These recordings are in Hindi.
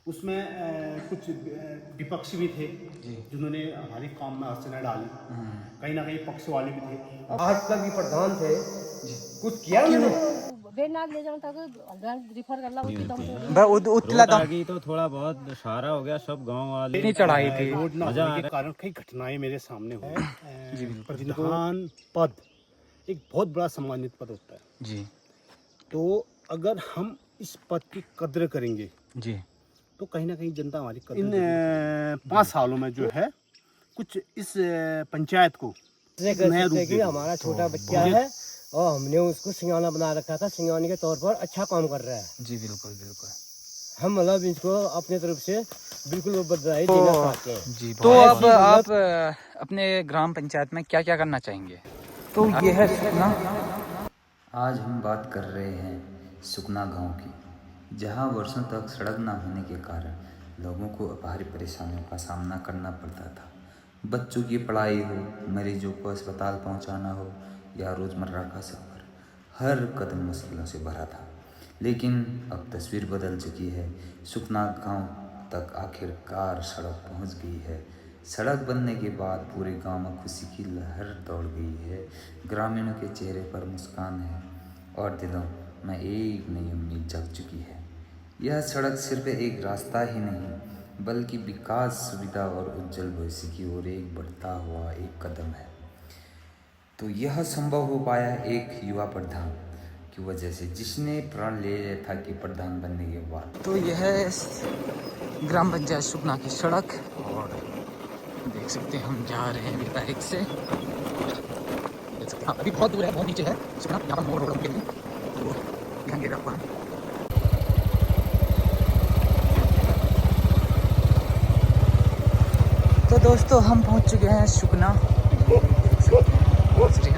उसमें कुछ विपक्षी भी थे जिन्होंने हमारे काम में अड़चनें डाली, कहीं ना कहीं पक्ष वाले भी थे। आज तक भी प्रधान थे, कुछ किया उन्होंने? ले जाऊं तक रिफर कर ला रोड आ गई तो थोड़ा बहुत सहारा हो गया, सब गांव वाले इतनी चढ़ाई थी। रोड ना होने के कारण कई घटनाएं मेरे सामने हुई। प्रधान पद एक बहुत बड़ा सम्मानित पद होता है जी तो अगर हम इस पद की कद्र करेंगे जी तो कहीं ना कहीं जनता हमारी कद्र इन 5 सालों में जो है कुछ इस पंचायत को नया रूप कि हमारा छोटा बच्चा है और हमने उसको सिंगाना बना रखा था, सिंगाने के तौर पर अच्छा काम कर रहा है। जी बिल्कुल बिल्कुल। हम मतलब इसको अपनी तरफ से बिल्कुल बधाई देना चाहते हैं। जी तो अब आप अपने ग्राम पंचायत में क्या क्या करना चाहेंगे? तो ये है सुखना। आज हम बात कर रहे हैं सुखना गांव की, जहां वर्षों तक सड़क न होने के कारण लोगों को भारी परेशानियों का सामना करना पड़ता था। बच्चों की पढ़ाई हो, मरीजों को अस्पताल पहुंचाना हो या रोज़मर्रा का सफ़र, हर कदम मुश्किलों से भरा था। लेकिन अब तस्वीर बदल चुकी है। सुखना गांव तक आखिरकार सड़क पहुंच गई है। सड़क बनने के बाद पूरे गांव में खुशी की लहर दौड़ गई है। ग्रामीणों के चेहरे पर मुस्कान है और दिलों में एक नई उम्मीद जग चुकी है। यह सड़क सिर्फ एक रास्ता ही नहीं बल्कि विकास, सुविधा और उज्जवल भविष्य की ओर एक बढ़ता हुआ एक कदम है। तो यह संभव हो पाया एक युवा प्रधान की वजह से, जिसने प्रण ले लिया था कि प्रधान बनने के बाद। तो यह है ग्राम पंचायत सुखना की सड़क और देख सकते हैं हम जा रहे हैं अभी बाइक से। देख सकते हैं अभी बहुत दूर है, बहुत नीचे है सुखना, यहाँ पर मोड़ रोड के लिए तो दिखाएंगे आपको। तो दोस्तों हम पहुंच चुके हैं सुखना।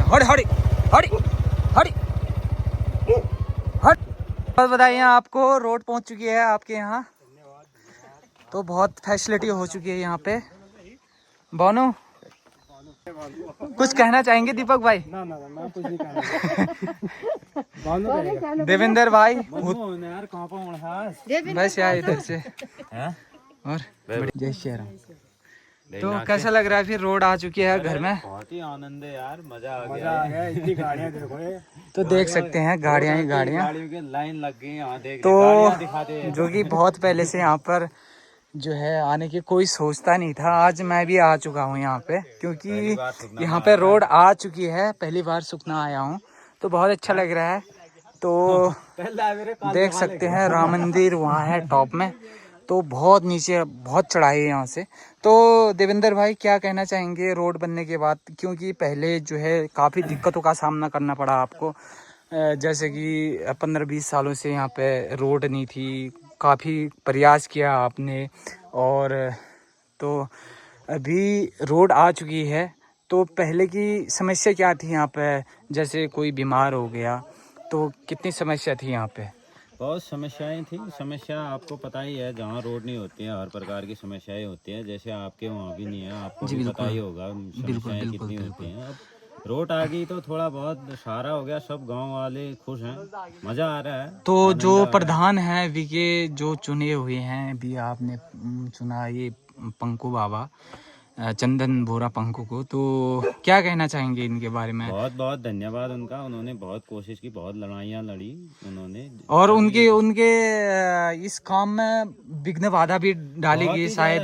हट हट हट हट हट। और बताइए आपको रोड पहुंच चुकी है आपके यहाँ, तो बहुत फैसिलिटी हो चुकी है यहाँ पे। बानो कुछ कहना चाहेंगे दीपक भाई? ना मैं कुछ नहीं कहना। देवेंद्र भाई यार कहाँ पर बस यार इधर से और जय श्री राम। तो कैसा लग रहा है फिर रोड आ चुकी है घर में? बहुत ही आनंद है यार, मजा आ गया। इतनी गाड़ियाँ देखो ये। तो देख सकते हैं गाड़ियाँ ही गाड़ियाँ, गाड़ियों की लाइन लग गई यहाँ, देख तो जो कि बहुत पहले से यहाँ पर जो है आने की कोई सोचता नहीं था। आज मैं भी आ चुका हूँ यहाँ पे, क्योंकि यहाँ पे रोड आ चुकी है। पहली बार सुखना आया हूँ तो बहुत अच्छा लग रहा है। तो देख सकते हैं राम मंदिर वहाँ है टॉप में, तो बहुत नीचे बहुत चढ़ाई है यहाँ से। तो देवेंद्र भाई क्या कहना चाहेंगे रोड बनने के बाद? क्योंकि पहले जो है काफ़ी दिक्कतों का सामना करना पड़ा आपको, जैसे कि 15-20 सालों से यहाँ पे रोड नहीं थी, काफ़ी प्रयास किया आपने और तो अभी रोड आ चुकी है। तो पहले की समस्या क्या थी यहाँ पे? जैसे कोई बीमार हो गया तो कितनी समस्या थी यहाँ पे? बहुत समस्याएं थी। समस्या आपको पता ही है, जहाँ रोड नहीं होती है हर प्रकार की समस्याएं होती हैं। जैसे आपके वहाँ भी नहीं है, आपको भी पता ही होगा समस्याएं कितनी होती हैं। अब रोड आ गई तो थोड़ा बहुत सहारा हो गया, सब गांव वाले खुश हैं, मजा आ रहा है। तो जो प्रधान हैं विके जो चुने हुए हैं, अभी आपने चुना ये पंकु बाबा, चंदन बोरा पंकु को, तो क्या कहना चाहेंगे इनके बारे में? बहुत बहुत धन्यवाद उनका, उन्होंने बहुत कोशिश की, बहुत लड़ाइयाँ लड़ी उन्होंने। और उनके इस काम में विघ्न बाधा भी डाली गई शायद।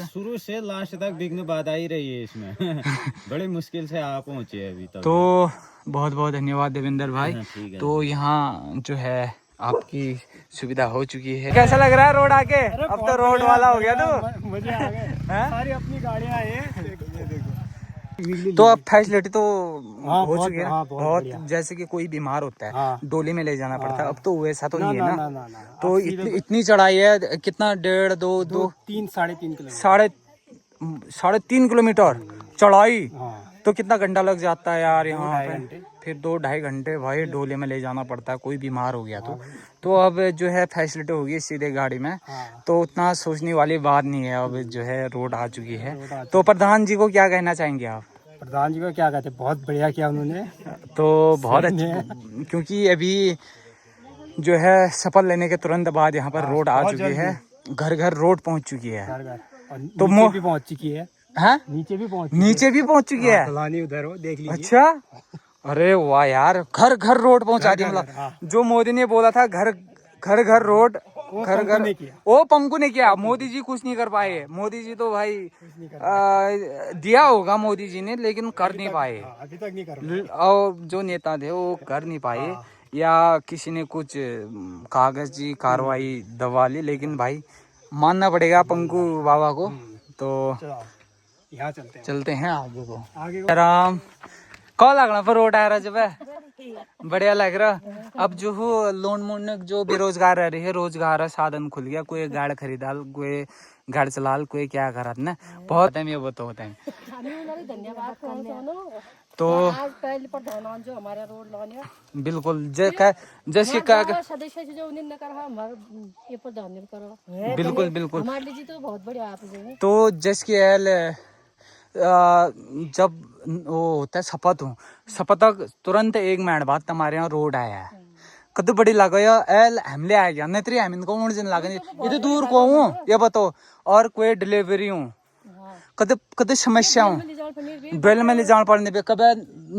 शुरू से लास्ट तक विघ्न बाधा ही रही है इसमें। बड़ी मुश्किल से आ पहुंचे अभी तक। तो बहुत बहुत धन्यवाद देवेंद्र भाई। तो यहाँ जो है आपकी सुविधा हो चुकी है। कैसा लग रहा है रोड आके? अब तो रोड वाला हो गया। तो मजे आ गए, सारी अपनी गाड़ियाँ देखो। तो अब फैसिलिटी तो हो चुकी है बहुत जैसे कि कोई बीमार होता है हाँ। डोली में ले जाना पड़ता है, अब तो वैसा तो नहीं है ना। तो अब इतनी चढ़ाई है, कितना 1.5 2 3-3.5 किलोमीटर, 3.5 किलोमीटर चढ़ाई। हाँ। तो कितना घंटा लग जाता है यार यहाँ पे? फिर 2-2.5 घंटे भाई डोले में ले जाना पड़ता है, कोई बीमार हो गया तो अब जो है फैसिलिटी होगी सीधे गाड़ी में, तो उतना सोचने वाली बात नहीं है। अब जो है रोड आ चुकी है। तो प्रधान जी को क्या कहना चाहेंगे आप? प्रधान जी को क्या कहते हैं, बहुत बढ़िया किया उन्होंने। तो बहुत अच्छा, क्योंकि अभी जो है शपथ लेने के तुरंत बाद यहाँ पर रोड आ चुकी है। घर घर रोड पहुंच चुकी है। घर घर और तो नीचे भी पहुंच चुकी है, हाँ नीचे भी पहुंच चुकी है। फलानी उधर हो, देख लीजिए। अच्छा, अरे वाह यार, घर घर रोड पहुंचा दी। मतलब जो मोदी ने बोला था घर घर रोड, घर घर, वो पंकु ने किया। मोदी जी कुछ नहीं कर पाए। मोदी जी तो भाई दिया होगा मोदी जी ने, लेकिन कर नहीं पाए। अभी तक नहीं कर और जो नेता थे वो कर नहीं पाए, या किसी ने कुछ कागजी कार्रवाई दबा ली। लेकिन भाई मानना पड़ेगा पंकु बाबा को। तो यहाँ चलते हैं, चलते हैं आगे को। आगे आराम कौन लगना पर रोड आ रहा जब है, बढ़िया लग रहा। अब जो हो लोन मोन जो बेरोजगार रह रही है, रोजगार साधन खुल गया। कोई गाड़ी खरीदा, कोई गाड़ी चला, कोई क्या करा ना, बहुत है ये वो तो होता है। धन्यवाद तो आज पहले प्रधान जो हमारा रोड लाने बिल्कुल जैसे सदस्य जो उन्होंने करा हमारे ये प्रधान ने करो। बिल्कुल बिल्कुल हमारे लिए तो बहुत बढ़िया आप हैं। तो जैसे जब वो होता है शपथ तक तुरंत 1 मिनट बाद हमारे यहाँ रोड आया है। कद बड़ी लगा या एल हमले आ गया, नहीं हम इनको मुझे लगे इधर दूर को हूँ ये बताओ, और कोई डिलीवरी हूँ, कद कद समस्या हूँ, बेल में ले जाने पड़ने पे कभी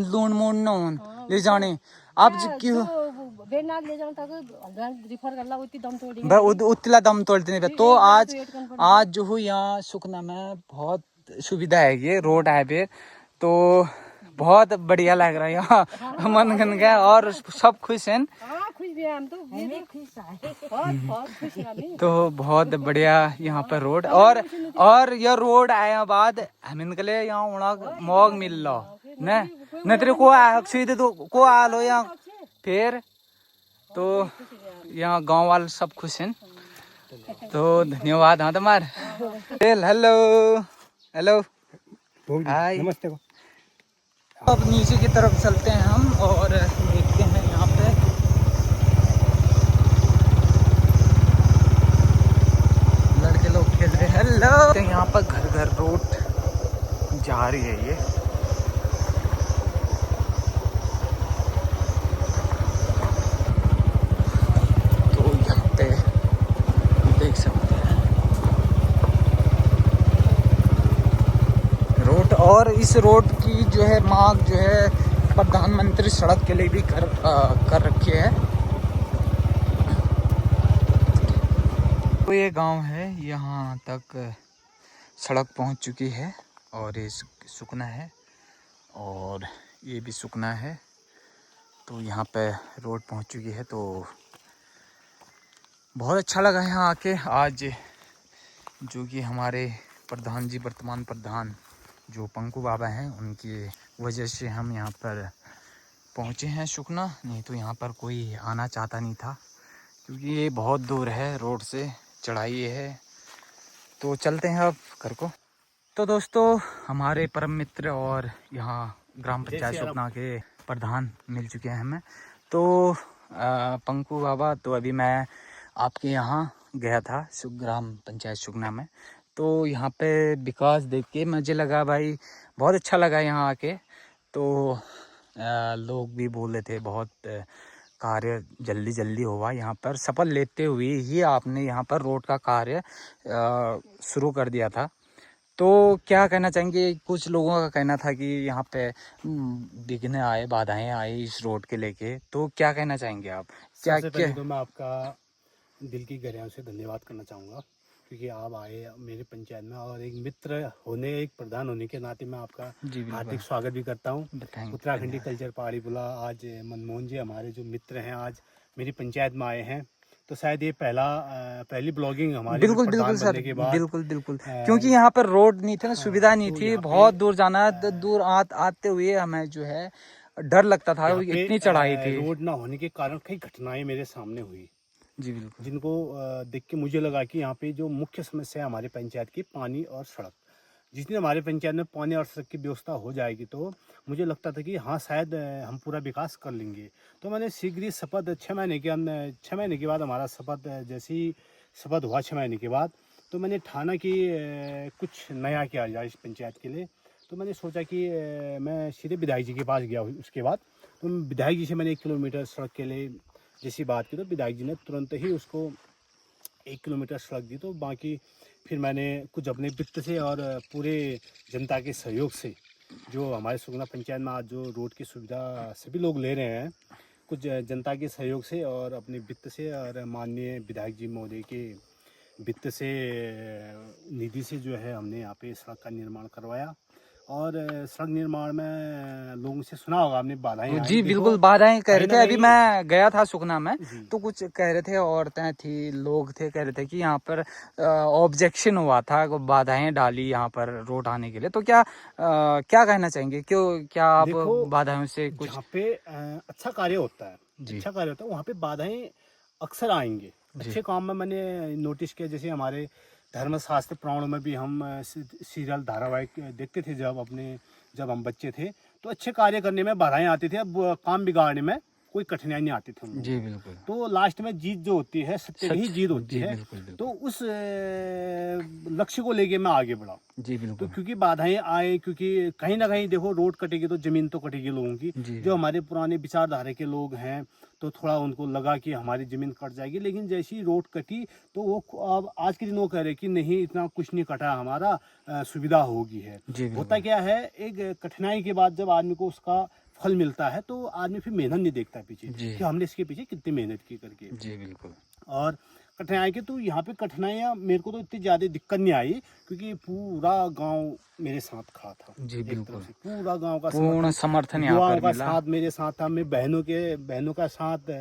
लून मून न हो ले जाने। आप क्यों ले जाऊं तक रिफर कर ला उतला दम तोड़ते नहीं। तो आज जो हूँ यहाँ सुखना में बहुत सुविधा है, ये रोड है पे, तो बहुत बढ़िया लग रहा है यहाँ। मन गन गया और सब खुश हैं। खुश भी हम तो बहुत खुश हैं। तो बहुत बढ़िया यहाँ पर रोड, और यह रोड आया बाद हम इनके लिए यहाँ उड़ा मौग मिल लो न तेरे को सीधे तो को आ लो यहाँ फिर। तो यहाँ गांव वाले सब खुश हैं। तो धन्यवाद। हाँ तुम्हार हेलो हेलो हाय नमस्ते। अब नीचे की तरफ चलते हैं हम और देखते हैं यहाँ पे लड़के लोग खेल रहे हैं। हेलो, तो यहाँ पर घर घर रोड जा रही है ये। तो यहाँ पे देख सकते हैं रोड, और इस रोड की जो है मांग जो है प्रधानमंत्री सड़क के लिए भी कर रखी है। तो ये गांव है, यहाँ तक सड़क पहुंच चुकी है और ये सुकना है और ये भी सुकना है। तो यहाँ पे रोड पहुंच चुकी है। तो बहुत अच्छा लगा यहाँ आके। आज जो कि हमारे प्रधान जी, वर्तमान प्रधान जो पंकु बाबा हैं, उनकी वजह से हम यहाँ पर पहुँचे हैं सुकना। नहीं तो यहाँ पर कोई आना चाहता नहीं था, क्योंकि ये बहुत दूर है, रोड से चढ़ाई है। तो चलते हैं अब घर को। तो दोस्तों हमारे परम मित्र और यहाँ ग्राम पंचायत सुकना के प्रधान मिल चुके हैं हमें। तो पंकु बाबा, तो अभी मैं आपके यहाँ गया था ग्राम पंचायत सुकना में। तो यहाँ पे विकास देख के मुझे लगा भाई बहुत अच्छा लगा यहाँ आके। तो लोग भी बोल रहे थे बहुत कार्य जल्दी जल्दी होगा यहाँ पर। शपथ लेते हुए ही आपने यहाँ पर रोड का कार्य शुरू कर दिया था। तो क्या कहना चाहेंगे? कुछ लोगों का कहना था कि यहाँ पे विघ्न आए, बाधाएं आए इस रोड के लेके। तो क्या कहना चाहेंगे आप? क्या पहले तो मैं आपका दिल की गहराइयों से धन्यवाद करना चाहूँगा, क्योंकि आप आए मेरे पंचायत में, और एक मित्र होने, एक प्रधान होने के नाते मैं आपका हार्दिक स्वागत भी करता हूँ। उत्तराखंडी कल्चर पहाड़ी बुला, आज मनमोहन जी हमारे जो मित्र हैं आज मेरी पंचायत में आए हैं। तो शायद ये पहली ब्लॉगिंग हमारी बिल्कुल सर, बिल्कुल क्योंकि यहाँ पर रोड नहीं थे ना, सुविधा नहीं थी, बहुत दूर जाना, दूर आते हुए हमें जो है डर लगता था, इतनी चढ़ाई थी। रोड ना होने के कारण कई घटनाएं मेरे सामने हुई जी, बिल्कुल, जिनको देख के मुझे लगा कि यहाँ पे जो मुख्य समस्या है हमारे पंचायत की, पानी और सड़क। जिस दिन हमारे पंचायत में पानी और सड़क की व्यवस्था हो जाएगी तो मुझे लगता था कि हाँ शायद हम पूरा विकास कर लेंगे। तो मैंने शीघ्र ही शपथ 6 महीने के बाद हमारा शपथ, जैसी शपथ हुआ 6 महीने के बाद, तो मैंने ठाना कि कुछ नया किया जाए इस पंचायत के लिए। तो मैंने सोचा कि मैं सीधे विधायक जी के पास गया। उसके बाद तो विधायक जी से मैंने 1 किलोमीटर सड़क के लिए जैसी बात की, तो विधायक जी ने तुरंत ही उसको 1 किलोमीटर सड़क दी। तो बाकी फिर मैंने कुछ अपने वित्त से और पूरे जनता के सहयोग से, जो हमारे सुखना पंचायत में आज जो रोड की सुविधा सभी लोग ले रहे हैं, कुछ जनता के सहयोग से और अपने वित्त से और माननीय विधायक जी महोदय के वित्त से, निधि से जो है हमने यहाँ पे सड़क का निर्माण करवाया। और सड़क निर्माण में लोगों से सुना होगा आपने, बाधाएं आई। जी देखो, बिल्कुल बाधाएं कह रहे कहीं थे। ना अभी कहीं- मैं गया था सुखना में, जी। तो कुछ कह रहे थे, औरतें थी, लोग थे, कह रहे थे कि यहाँ पर ऑब्जेक्शन हुआ था, बाधाएं डाली यहाँ पर रोड आने के लिए। तो क्या कहना चाहेंगे, क्यों, क्या आप देखो, बाधाओं से कुछ? जहाँ पे अच्छा कार्य होता है, जी। अच्छा कार्य होता है, वहाँ पे बाधाएं अक्सर आएंगे। अच्छे काम में मैंने नोटिस किया, जैसे हमारे धर्मशास्त्र पुराणों में भी हम सीरियल धारावाहिक देखते थे जब हम बच्चे थे, तो अच्छे कार्य करने में बाधाएं आती थी। अब काम बिगाड़ने में कोई कठिनाई नहीं आती थी। जी बिल्कुल। तो लास्ट में जीत जो होती है, सत्य की ही जीत होती है। बिल्कुल, बिल्कुल। तो उस लक्ष्य को लेके मैं आगे बढ़ा। जी तो बिल्कुल। क्योंकि बाधाएं आए, क्योंकि कहीं ना कहीं देखो, रोड कटेगी तो जमीन तो कटेगी लोगों की। जी। जो हमारे पुराने विचारधारा के लोग हैं, तो थोड़ा उनको लगा कि हमारी जमीन कट जाएगी, लेकिन जैसी रोड कटी तो वो अब आज के दिन वो कह रहे कि नहीं, इतना कुछ नहीं कटा, हमारा सुविधा होगी है। जी होता क्या है, एक कठिनाई के बाद जब आदमी को उसका फल मिलता है, तो आदमी फिर मेहनत नहीं देखता पीछे जी। कि हमने इसके पीछे कितनी मेहनत की करके। जी बिल्कुल। और कठिनाई के, तो यहाँ पे कठिनाइयाँ मेरे को तो इतनी ज़्यादा दिक्कत नहीं आई, क्योंकि पूरा गांव मेरे साथ खड़ा था। जी एक बिल्कुल। तरफ से पूरा गांव का पूर्ण समर्थन यहाँ युवाओं पर का मिला। साथ मेरे साथ था, मेरे बहनों का साथ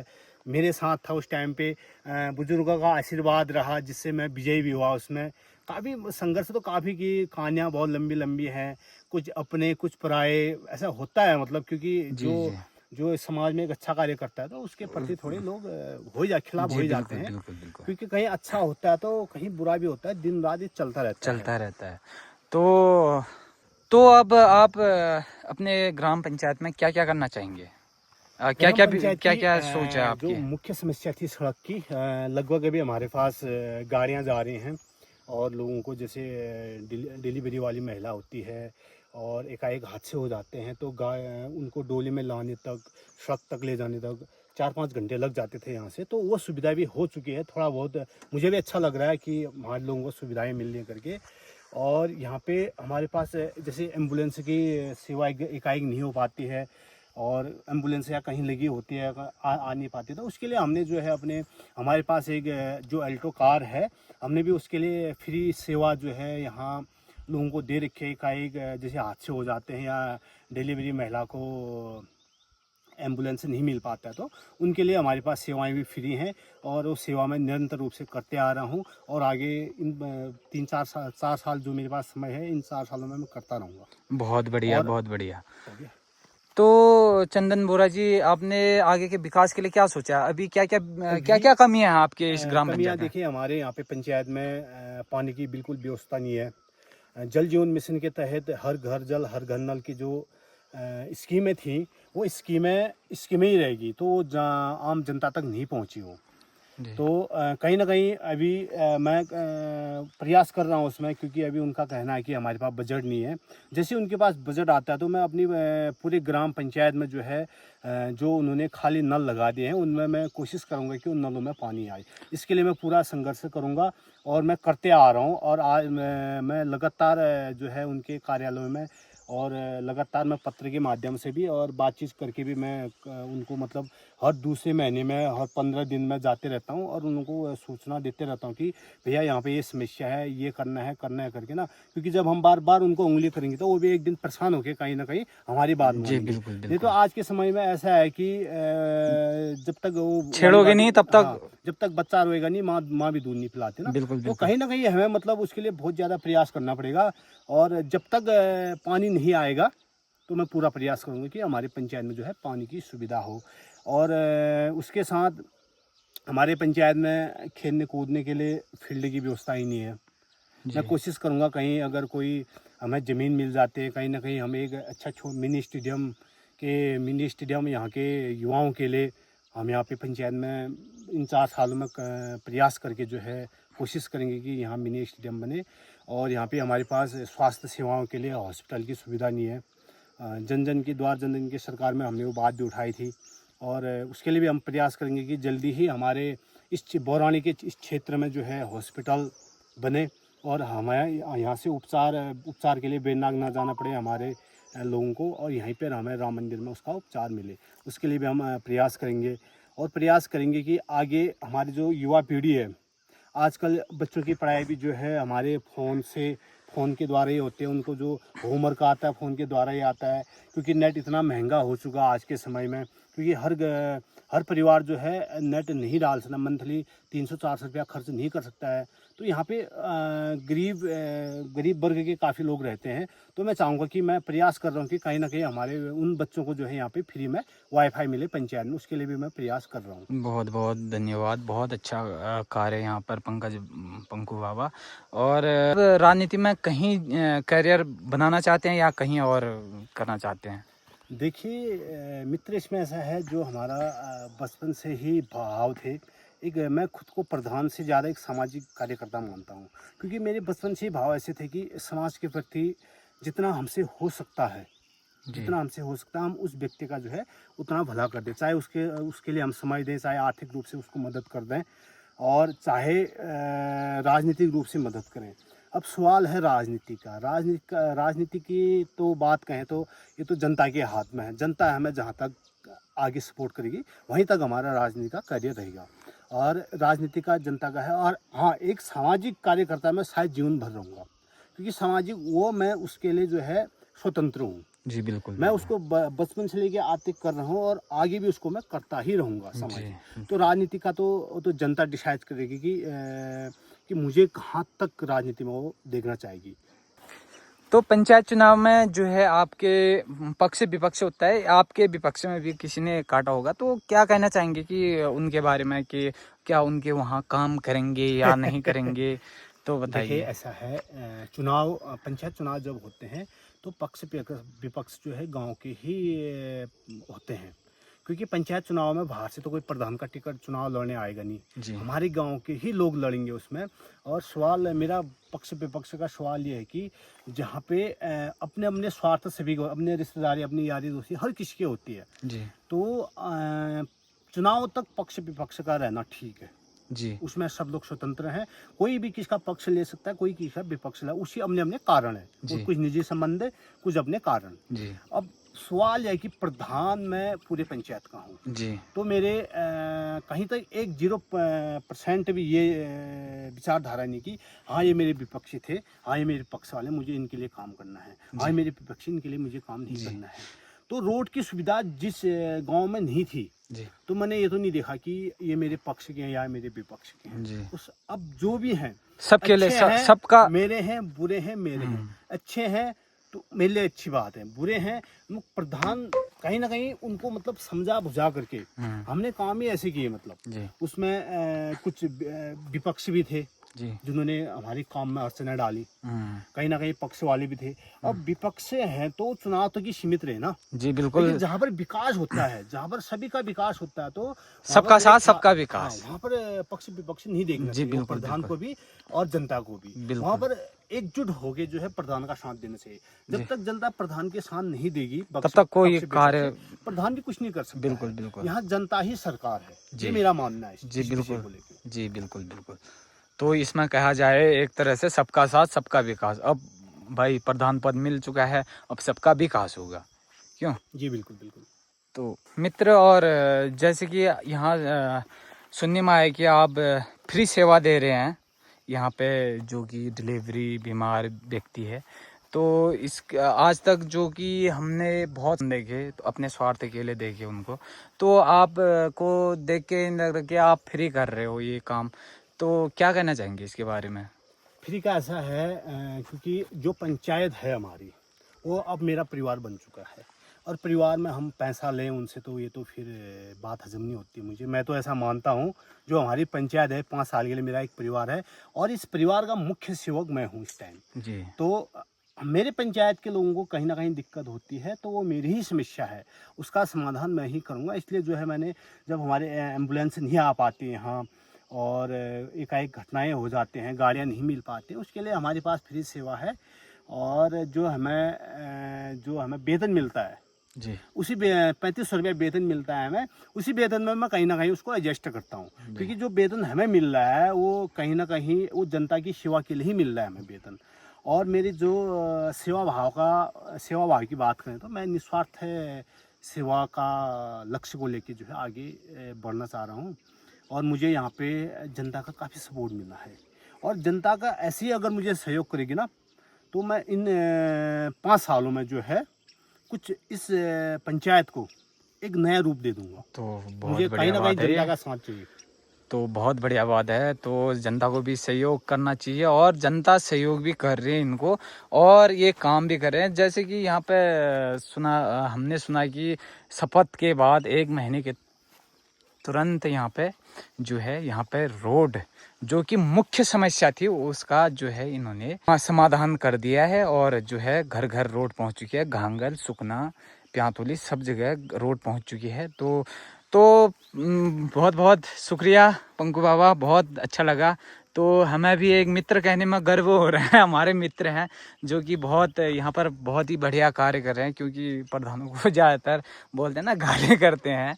मेरे साथ था उस टाइम पे। बुजुर्गों का आशीर्वाद रहा, जिससे मैं विजयी भी हुआ उसमें। काफ़ी संघर्ष तो काफ़ी की, कहानियाँ बहुत लंबी लंबी हैं, कुछ अपने कुछ पराए, ऐसा होता है मतलब, क्योंकि जो समाज में एक अच्छा कार्य करता है, तो उसके प्रति थोड़े लोग खिलाफ हो ही जाते हैं। बिल्कुल बिल्कुल। क्योंकि कहीं अच्छा होता है तो कहीं बुरा भी होता है, दिन रात ये चलता रहता है। तो अब आप अपने ग्राम पंचायत में क्या क्या करना चाहेंगे? क्या ग्राम पंचायत की, क्या सोच है जो आपकी? मुख्य समस्या थी सड़क की, लगभग अभी हमारे पास गाड़ियां जा रही हैं, और लोगों को जैसे डिलीवरी वाली महिला होती है और एकाएक हादसे हो जाते हैं, तो उनको डोली में लाने तक, सड़क तक ले जाने तक 4-5 घंटे लग जाते थे यहाँ से। तो वो सुविधा भी हो चुकी है, थोड़ा बहुत मुझे भी अच्छा लग रहा है कि हमारे लोगों को सुविधाएं मिलने करके। और यहाँ पे हमारे पास जैसे एम्बुलेंस की सेवा एकाएक नहीं हो पाती है, और एम्बुलेंस या कहीं लगी होती है, आ नहीं पाती, तो उसके लिए हमने जो है हमारे पास एक जो अल्टो कार है, हमने भी उसके लिए फ्री सेवा जो है यहाँ लोगों को दे रखे। एकाएक जैसे हादसे हो जाते हैं या डिलीवरी महिला को एम्बुलेंस नहीं मिल पाता है, तो उनके लिए हमारे पास सेवाएं भी फ्री हैं, और उस सेवा में निरंतर रूप से करते आ रहा हूं, और आगे इन 4 साल जो मेरे पास समय है, इन 4 सालों में मैं करता रहूँगा। बहुत बढ़िया, बहुत बढ़िया। हो गया। तो चंदन बोरा जी, आपने आगे के विकास के लिए क्या सोचा? अभी क्या कमी है आपके इस ग्राम कमियाँ पंचायत में? देखिए, हमारे यहाँ पे पंचायत में पानी की बिल्कुल व्यवस्था नहीं है। जल जीवन मिशन के तहत हर घर जल हर घर नल की जो स्कीमें थी, वो स्कीमें ही रहेगी, तो आम जनता तक नहीं पहुँची वो। तो कहीं ना कहीं अभी मैं प्रयास कर रहा हूँ उसमें, क्योंकि अभी उनका कहना है कि हमारे पास बजट नहीं है। जैसे उनके पास बजट आता है, तो मैं अपनी पूरी ग्राम पंचायत में जो है जो उन्होंने खाली नल लगा दिए हैं, उनमें मैं कोशिश करूँगा कि उन नलों में पानी आए। इसके लिए मैं पूरा संघर्ष करूँगा, और मैं करते आ रहा हूँ। और आज मैं लगातार जो है उनके कार्यालय में, और लगातार मैं पत्र के माध्यम से भी और बातचीत करके भी मैं उनको मतलब हर दूसरे महीने में, हर 15 दिन में जाते रहता हूं, और उनको सूचना देते रहता हूं कि भैया यहाँ पे ये समस्या है, ये करना है करके ना। क्योंकि जब हम बार बार उनको उंगली करेंगे, तो वो भी एक दिन परेशान होकर कहीं ना कहीं हमारी बात मानेंगे। बिल्कुल, नहीं तो आज के समय में ऐसा है कि जब तक वो छेड़ोगे नहीं तब तक, जब तक बच्चा रोएगा नहीं, माँ भी दूध नहीं पिलाती ना। बिल्कुल, तो कहीं ना कहीं हमें मतलब उसके लिए बहुत ज़्यादा प्रयास करना पड़ेगा। और जब तक पानी नहीं आएगा, तो मैं पूरा प्रयास करूँगा कि हमारे पंचायत में जो है पानी की सुविधा हो। और उसके साथ हमारे पंचायत में खेलने कूदने के लिए फील्ड की व्यवस्था ही नहीं है। मैं कोशिश करूँगा, कहीं अगर कोई हमें ज़मीन मिल जाते है, कहीं ना कहीं हम एक अच्छा मिनी स्टेडियम यहाँ के युवाओं के लिए हम यहाँ पे पंचायत में इन 4 सालों में प्रयास करके जो है कोशिश करेंगे कि यहाँ मिनी स्टेडियम बने। और यहाँ पे हमारे पास स्वास्थ्य सेवाओं के लिए हॉस्पिटल की सुविधा नहीं है। जन जन की सरकार में हमने वो बात भी उठाई थी, और उसके लिए भी हम प्रयास करेंगे कि जल्दी ही हमारे इस बौरानी के इस क्षेत्र में जो है हॉस्पिटल बने और हमें यहाँ से उपचार के लिए बेनाग ना जाना पड़े हमारे लोगों को, और यहीं पर हमें राम मंदिर में उसका उपचार मिले। उसके लिए भी हम प्रयास करेंगे और प्रयास करेंगे कि आगे हमारी जो युवा पीढ़ी है, आजकल बच्चों की पढ़ाई भी जो है हमारे फ़ोन के द्वारा ही होते हैं। उनको जो होमवर्क आता है फ़ोन के द्वारा ही आता है, क्योंकि नेट इतना महंगा हो चुका आज के समय में, क्योंकि हर परिवार जो है नेट नहीं डाल सकता, मंथली 300-400 रुपया खर्च नहीं कर सकता है। तो यहाँ पे गरीब वर्ग के काफ़ी लोग रहते हैं। तो मैं चाहूँगा कि मैं प्रयास कर रहा हूँ कि कहीं ना कहीं हमारे उन बच्चों को जो है यहाँ पे फ्री में वाईफाई मिले पंचायत में, उसके लिए भी मैं प्रयास कर रहा हूँ। बहुत बहुत धन्यवाद, बहुत अच्छा कार्य है यहाँ पर पंकु बाबा। और राजनीति में कहीं करियर बनाना चाहते हैं या कहीं और करना चाहते हैं? देखिए मित्र, इसमें ऐसा है, जो हमारा बचपन से ही भाव थे, मैं खुद को प्रधान से ज़्यादा एक सामाजिक कार्यकर्ता मानता हूँ, क्योंकि मेरे बचपन से ही भाव ऐसे थे कि समाज के प्रति जितना हमसे हो सकता है हम उस व्यक्ति का जो है उतना भला कर दें, चाहे उसके लिए हम समय दें, चाहे आर्थिक रूप से उसको मदद कर दें और चाहे राजनीतिक रूप से मदद करें। अब सवाल है राजनीति का। राजनीति की तो बात कहें तो ये तो जनता के हाथ में है। जनता हमें जहाँ तक आगे सपोर्ट करेगी वहीं तक हमारा राजनीति का करियर रहेगा, और राजनीति का जनता का है। और हाँ, एक सामाजिक कार्यकर्ता में शायद जीवन भर रहूँगा, क्योंकि सामाजिक मैं उसके लिए जो है स्वतंत्र हूँ। जी बिल्कुल, मैं उसको बचपन से लेके आज तक कर रहा हूँ और आगे भी उसको मैं करता ही रहूँगा समाज। तो राजनीति का तो जनता डिसाइड करेगी कि मुझे कहाँ तक राजनीति में वो देखना चाहेगी। तो पंचायत चुनाव में जो है आपके पक्ष विपक्ष होता है, आपके विपक्ष में भी किसी ने काटा होगा, तो क्या कहना चाहेंगे कि उनके बारे में, कि क्या उनके वहाँ काम करेंगे या नहीं करेंगे? तो बताइए। देखिए ऐसा है, पंचायत चुनाव जब होते हैं तो पक्ष विपक्ष जो है गांव के ही होते हैं, क्योंकि पंचायत चुनाव में बाहर से तो कोई प्रधान का टिकट चुनाव लड़ने आएगा नहीं, हमारे गांव के ही लोग लड़ेंगे उसमें। और सवाल मेरा पक्ष विपक्ष का सवाल ये है कि जहाँ पे अपने अपने स्वार्थ सभी को, अपने रिश्तेदारी, अपनी यारी दोस्ती हर किसी की होती है जी, तो चुनाव तक पक्ष विपक्ष का रहना ठीक है जी, उसमें सब लोग स्वतंत्र हैं, कोई भी किसका पक्ष ले सकता है, कोई किसका विपक्ष ले, उसी अपने अपने कारण है, कुछ निजी संबंध है, कुछ अपने कारण। जी। अब सवाल है कि प्रधान मैं पूरे पंचायत का हूँ जी, तो मेरे कहीं तक 0% भी ये विचारधारा नहीं कि हाँ ये मेरे विपक्षी थे, हाँ ये मेरे पक्ष वाले, मुझे इनके लिए काम करना है, हाँ ये मेरे विपक्षी, इनके लिए मुझे काम नहीं करना है। तो रोड की सुविधा जिस गांव में नहीं थी जी, तो मैंने ये तो नहीं देखा कि ये मेरे पक्ष के हैं या मेरे विपक्ष के हैं। जी। अब जो भी हैं सबके लिए, अच्छे हैं, सबका मेरे हैं, बुरे हैं मेरे हैं, अच्छे हैं तो मेरे लिए अच्छी बात है, बुरे हैं प्रधान कहीं ना कहीं उनको मतलब समझा बुझा करके हमने काम ही ऐसे किए, मतलब उसमें कुछ विपक्ष भी थे जी, जिन्होंने हमारी काम में अड़चनें डाली, कहीं ना कहीं पक्ष वाले भी थे। अब विपक्ष हैं तो चुनाव तक ही सीमित रहे ना जी बिल्कुल। जहाँ पर विकास होता है, जहाँ पर सभी का विकास होता है तो सबका साथ सबका विकास, वहाँ पर पक्ष विपक्ष नहीं देखना चाहिए, प्रधान को भी और जनता को भी वहाँ पर एकजुट होके जो है प्रधान का साथ देना चाहिए। जब तक जनता प्रधान के साथ नहीं देगी तब तक कोई कार्य प्रधान भी कुछ नहीं कर सकता। बिल्कुल बिल्कुल, यहाँ जनता ही सरकार है, ये मेरा मानना है। जी बिल्कुल, जी बिल्कुल बिल्कुल। तो इसमें कहा जाए एक तरह से सबका साथ सबका विकास। अब भाई प्रधान पद मिल चुका है, अब सबका विकास होगा, क्यों? जी बिल्कुल बिल्कुल। तो मित्र, और जैसे कि यहाँ सुनने में आया कि आप फ्री सेवा दे रहे हैं यहाँ पे, जो कि डिलीवरी बीमार व्यक्ति है, तो इस आज तक जो कि हमने बहुत देखे, तो अपने स्वार्थ के लिए देखे उनको, तो आप को देख के लग रहा कि आप फ्री कर रहे हो ये काम, तो क्या कहना चाहेंगे इसके बारे में? फ्री का ऐसा है क्योंकि जो पंचायत है हमारी वो अब मेरा परिवार बन चुका है, और परिवार में हम पैसा लें उनसे तो ये तो फिर बात हजम नहीं होती मुझे। मैं तो ऐसा मानता हूँ जो हमारी पंचायत है 5 साल के लिए मेरा एक परिवार है, और इस परिवार का मुख्य सेवक मैं हूँ इस टाइम। जी। तो मेरे पंचायत के लोगों को कहीं ना कहीं दिक्कत होती है तो वो मेरी ही समस्या है, उसका समाधान मैं ही करूँगा। इसलिए जो है मैंने, जब हमारे एम्बुलेंस नहीं आ पाती यहाँ और एकाएक घटनाएं हो जाते हैं, गाड़ियाँ नहीं मिल पाती, उसके लिए हमारे पास फ्री सेवा है। और जो हमें वेतन मिलता है जी उसी 3500 रुपये वेतन मिलता है हमें, उसी वेतन में मैं कहीं ना कहीं उसको एडजस्ट करता हूँ, क्योंकि जो वेतन हमें मिल रहा है वो कहीं ना कहीं वो जनता की सेवा के लिए ही मिल रहा है हमें वेतन। और मेरी जो सेवा भाव की बात करें तो मैं निस्वार्थ सेवा का लक्ष्य को लेके जो है आगे बढ़ना चाह रहा हूँ। और मुझे यहाँ पे जनता का काफ़ी सपोर्ट मिला है, और जनता का ऐसे ही अगर मुझे सहयोग करेगी ना, तो मैं इन 5 सालों में जो है कुछ इस पंचायत को एक नया रूप दे दूंगा। तो मुझे बहुत कहीं बढ़िया ना कहीं बात है जनता ये। का साथ चाहिए। तो बहुत बढ़िया बात है। तो जनता को भी सहयोग करना चाहिए, और जनता सहयोग भी कर रही है इनको, और ये काम भी कर रहे हैं। जैसे कि यहाँ पे हमने सुना कि शपथ के बाद 1 महीने के तुरंत यहाँ पे जो है यहाँ पे रोड जो कि मुख्य समस्या थी उसका जो है इन्होंने समाधान कर दिया है, और जो है घर घर रोड पहुँच चुकी है। घांगल, सुकना, प्यांतोली सब जगह रोड पहुँच चुकी है। तो बहुत बहुत शुक्रिया पंकु बाबा, बहुत अच्छा लगा। तो हमें भी एक मित्र कहने में गर्व हो रहा है, हमारे मित्र हैं जो कि बहुत यहाँ पर बहुत ही बढ़िया कार्य कर रहे हैं, क्योंकि प्रधानों को ज़्यादातर बोलते हैं ना गाली करते हैं,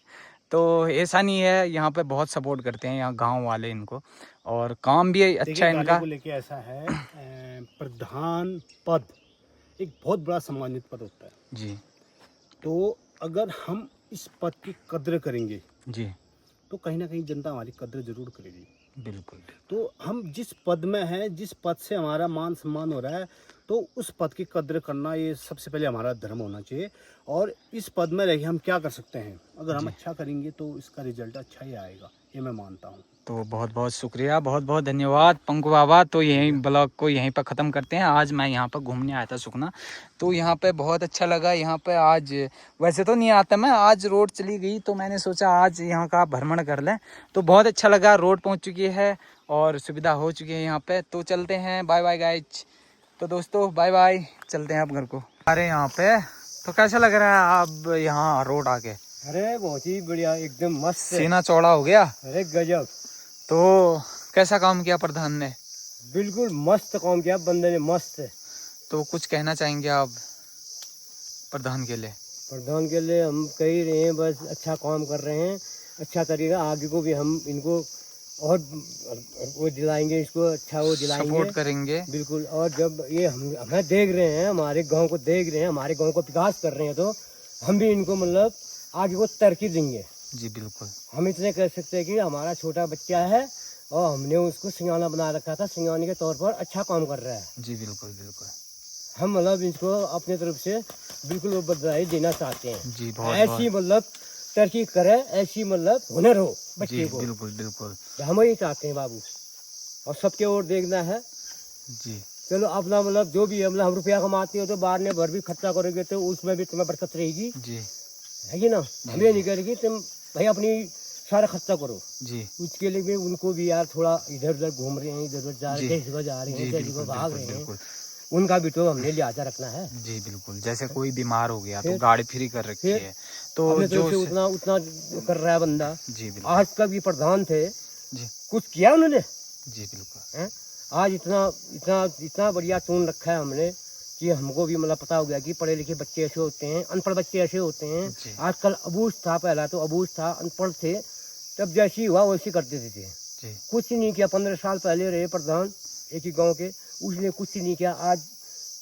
तो ऐसा नहीं है, यहाँ पे बहुत सपोर्ट करते हैं यहाँ गांव वाले इनको, और काम भी अच्छा देखिए, है गाली इनका। को लेके ऐसा है, प्रधान पद एक बहुत बड़ा सम्मानित पद होता है। जी तो अगर हम इस पद की कद्र करेंगे जी तो कहीं ना कहीं जनता हमारी कद्र जरूर करेगी। बिल्कुल। तो हम जिस पद में हैं, जिस पद से हमारा मान सम्मान हो रहा है, तो उस पद की कद्र करना ये सबसे पहले हमारा धर्म होना चाहिए। और इस पद में रह के हम क्या कर सकते हैं, अगर हम अच्छा करेंगे तो इसका रिजल्ट अच्छा ही आएगा, ये मैं मानता हूँ। तो बहुत बहुत शुक्रिया, बहुत बहुत धन्यवाद पंकु बाबा। तो यहीं ब्लॉग को यहीं पर ख़त्म करते हैं। आज मैं यहाँ पर घूमने आया था सुखना, तो यहाँ पे बहुत अच्छा लगा। यहाँ पे आज वैसे तो नहीं आता मैं, आज रोड चली गई तो मैंने सोचा आज यहाँ का भ्रमण कर लें, तो बहुत अच्छा लगा। रोड पहुँच चुकी है और सुविधा हो चुकी है यहाँ पे। तो चलते हैं, बाय बाय गाइज। तो दोस्तों बाय बाय, चलते हैं अब घर को। अरे यहाँ पे तो कैसा लग रहा है अब यहाँ रोड आके? अरे बहुत ही बढ़िया, एकदम मस्त है। सीना चौड़ा हो गया। अरे गजब, तो कैसा काम किया प्रधान ने? बिल्कुल मस्त काम किया बंदे ने, मस्त है। तो कुछ कहना चाहेंगे आप प्रधान के लिए? प्रधान के लिए हम कह रहे हैं बस अच्छा काम कर रहे हैं, अच्छा तरीका, आगे को भी हम इनको और वो दिलाएंगे, इसको अच्छा वो दिलाएंगे, सपोर्ट करेंगे। बिल्कुल। और जब ये हमें देख रहे हैं, हमारे गांव को देख रहे हैं, हमारे गांव को विकास कर रहे हैं, तो हम भी इनको मतलब आगे को तरक्की देंगे। जी बिल्कुल। हम इतने कह सकते हैं कि हमारा छोटा बच्चा है और हमने उसको सिंगाना बना रखा था, सिंगाने के तौर पर अच्छा काम कर रहा है। जी बिल्कुल बिल्कुल। हम मतलब इसको अपने तरफ से बिल्कुल वो बधाई देना चाहते हैं। जी बहुत ऐसी मतलब तरक्की करे, ऐसी मतलब हुनर हो जी बच्चे को, बिल्कुल बिल्कुल। हम ही चाहते हैं बाबू। और सबके ओर देखना है। जी चलो अपना मतलब जो भी है, मतलब हम रुपया कमाते हो तो बाद में भर भी खर्चा करोगे तो उसमें भी तुम्हें बरकत रहेगी, जी है कि ना। हमें नहीं करेगी, तुम भाई अपनी सारा खर्चा करो। जी उसके लिए भी उनको भी यार थोड़ा इधर उधर घूम रहे हैं, इधर उधर जा रहे हैं, जगह जा रहे हैं, जी जगह बिल्कुल भाग बिल्कुल रहे हैं, बिल्कुल। उनका भी तो हमने लिहाजा रखना है। जी बिल्कुल। जैसे कोई बीमार हो गया तो फिर- गाड़ी फ्री कर रखी फिर है, तो अपने जो तरफ से उतना उतना कर रहा है बंदा। जी बिल्कुल। आज का भी प्रधान थे, जी कुछ किया उन्होंने, जी बिल्कुल। हैं? आज इतना इतना इतना बढ़िया चुन रखा है हमने कि हमको भी मतलब पता हो गया कि पढ़े लिखे बच्चे ऐसे होते हैं, अनपढ़ बच्चे ऐसे होते हैं। जी। आजकल अबूझ था, पहला तो अबूझ था, अनपढ़ थे, तब जैसी हुआ वैसी कर देते थे। जी कुछ नहीं किया। 15 साल पहले रहे प्रधान एक ही गांव के, उसने कुछ नहीं किया। आज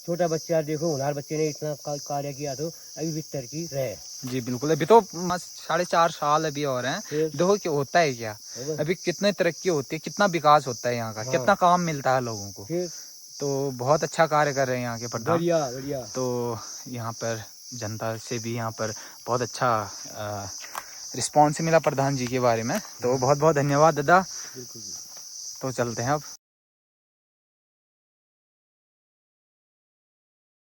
छोटा बच्चा देखो, हुनर बच्चे ने इतना कार्य किया, तो अभी भी तरक्की रहे। जी बिल्कुल। अभी तो 4.5 साल अभी और हैं। फिर देखो कि होता है क्या, होगा। अभी कितने तरक्की होती है, कितना विकास होता है यहाँ का, हाँ। कितना काम मिलता है लोगों को। फिर तो बहुत अच्छा कार्य कर रहे हैं यहाँ के प्रधान। बढ़िया बढ़िया। तो यहाँ पर जनता से भी यहाँ पर बहुत अच्छा रिस्पॉन्स मिला प्रधान जी के बारे में। तो बहुत बहुत धन्यवाद दादा। तो चलते हैं अब।